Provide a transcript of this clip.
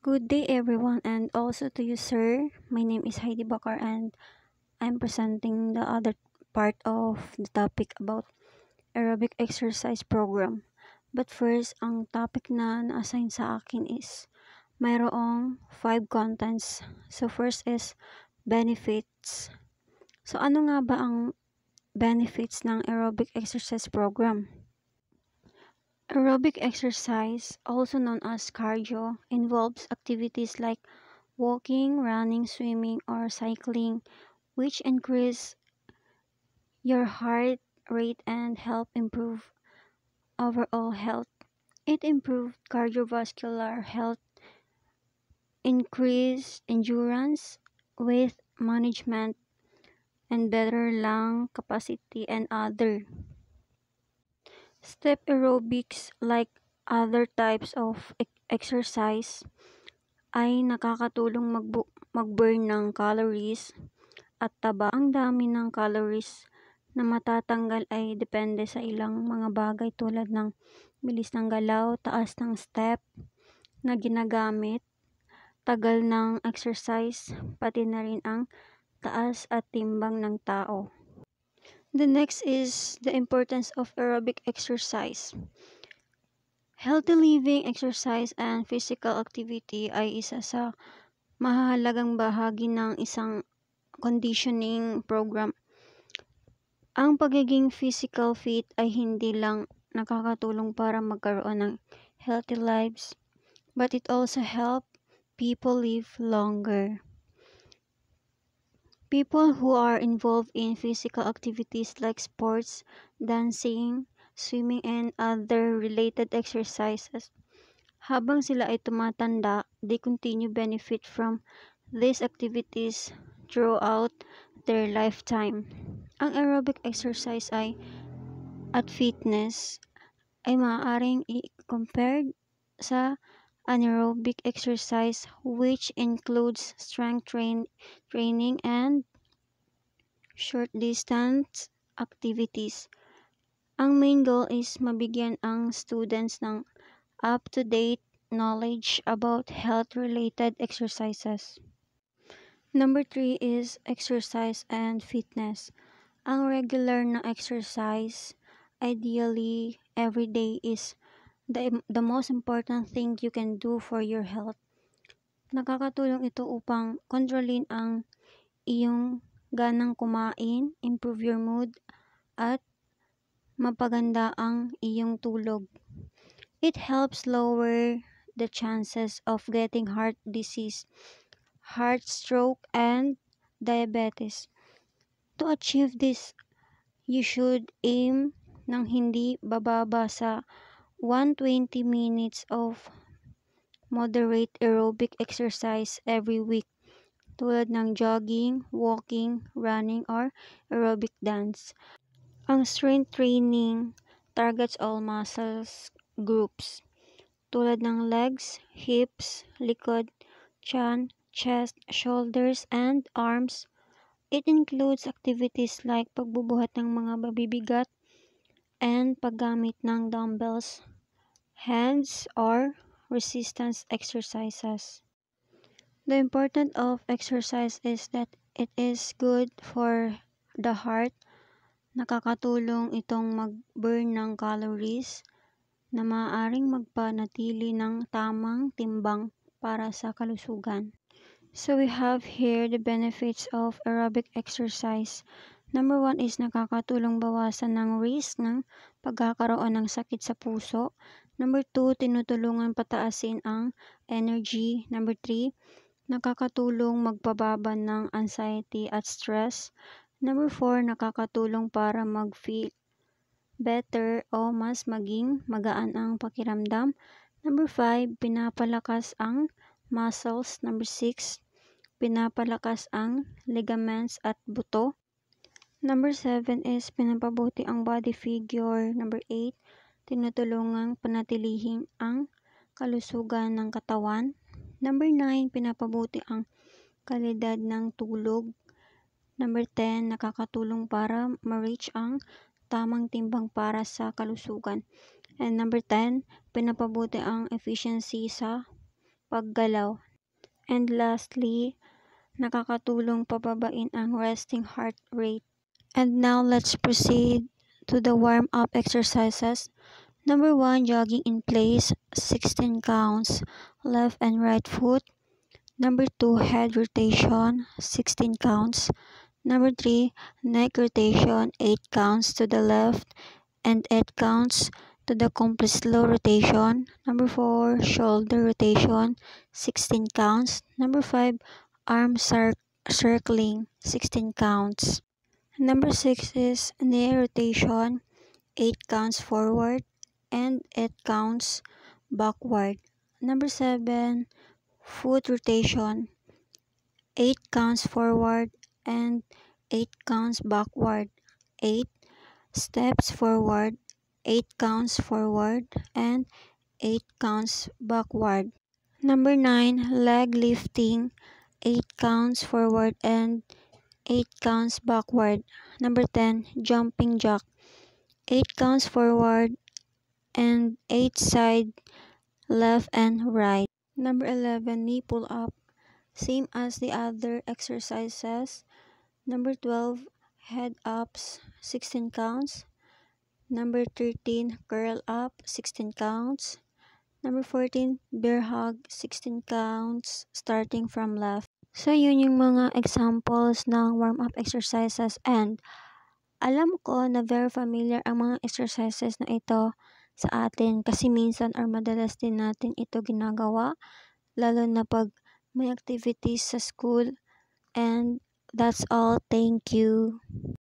Good day, everyone, and also to you, sir. My name is Heidi Bakar, and I'm presenting the other part of the topic about aerobic exercise program. But first, ang topic na na-assign sa akin is mayroong 5 contents. So, first is benefits. So, ano nga ba ang benefits ng aerobic exercise program? Aerobic exercise, also known as cardio, involves activities like walking, running, swimming, or cycling, which increase your heart rate and help improve overall health. It improves cardiovascular health, increase endurance, weight management, and better lung capacity and other. Step aerobics, like other types of exercise, ay nakakatulong mag-burn ng calories at taba. Ang dami ng calories na matatanggal ay depende sa ilang mga bagay tulad ng bilis ng galaw, taas ng step na ginagamit, tagal ng exercise, pati na rin ang taas at timbang ng tao. The next is the importance of aerobic exercise. Healthy living, exercise, and physical activity ay isa sa mahalagang bahagi ng isang conditioning program. Ang pagiging physical fit ay hindi lang nakakatulong para magkaroon ng healthy lives, but it also help people live longer. People who are involved in physical activities like sports, dancing, swimming, and other related exercises, habang sila ay tumatanda, they continue benefit from these activities throughout their lifetime. Ang aerobic exercise at fitness ay maaaring i-compare sa anaerobic exercise, which includes strength training and short distance activities. Ang main goal is mabigyan ang students ng up-to-date knowledge about health-related exercises. Number 3 is exercise and fitness. Ang regular na exercise, ideally every day, is the most important thing you can do for your health. Nakakatulong ito upang kontrolin ang iyong ganang kumain, improve your mood, at mapaganda ang iyong tulog. It helps lower the chances of getting heart disease, heart stroke, and diabetes. To achieve this, you should aim ng hindi bababa sa 120 minutes of moderate aerobic exercise every week, tulad ng jogging, walking, running, or aerobic dance. Ang strength training targets all muscles groups, tulad ng legs, hips, likod, chan, chest, shoulders, and arms. It includes activities like pagbubuhat ng mga mabibigat and paggamit ng dumbbells, hands, or resistance exercises. The importance of exercise is that it is good for the heart. Nakakatulong itong mag-burn ng calories na maaaring magpanatili ng tamang timbang para sa kalusugan. So we have here the benefits of aerobic exercise. Number 1 is nakakatulong bawasan ng risk ng pagkakaroon ng sakit sa puso. Number 2, tinutulungan pataasin ang energy. Number 3, nakakatulong magpababa ng anxiety at stress. Number 4, nakakatulong para mag-feel better o mas maging magaan ang pakiramdam. Number 5, pinapalakas ang muscles. Number 6, pinapalakas ang ligaments at buto. Number 7 is pinapabuti ang body figure. Number 8, tinutulungang panatilihin ang kalusugan ng katawan. Number 9, pinapabuti ang kalidad ng tulog. Number 10, nakakatulong para ma-reach ang tamang timbang para sa kalusugan. And number 10, pinapabuti ang efficiency sa paggalaw. And lastly, nakakatulong pababain ang resting heart rate. And now let's proceed to the warm-up exercises. Number 1, jogging in place, 16 counts, left and right foot. Number 2, head rotation, 16 counts. Number 3, neck rotation, 8 counts to the left and 8 counts to the complete slow rotation. Number 4, shoulder rotation, 16 counts. Number 5, arm circling, 16 counts. Number 6 is knee rotation, 8 counts forward and 8 counts backward. Number 7, foot rotation, 8 counts forward and 8 counts backward. 8 steps forward, 8 counts forward and 8 counts backward. Number 9, leg lifting, 8 counts forward and 8 counts backward. Number 10, jumping jack, 8 counts forward and 8 side left and right. Number 11, knee pull up, same as the other exercises. Number 12, head ups, 16 counts. Number 13, curl up, 16 counts. Number 14, bear hug, 16 counts, starting from left. So, yun yung mga examples ng warm-up exercises, and alam ko na very familiar ang mga exercises na ito sa atin kasi minsan or madalas din natin ito ginagawa, lalo na pag may activities sa school. And that's all. Thank you.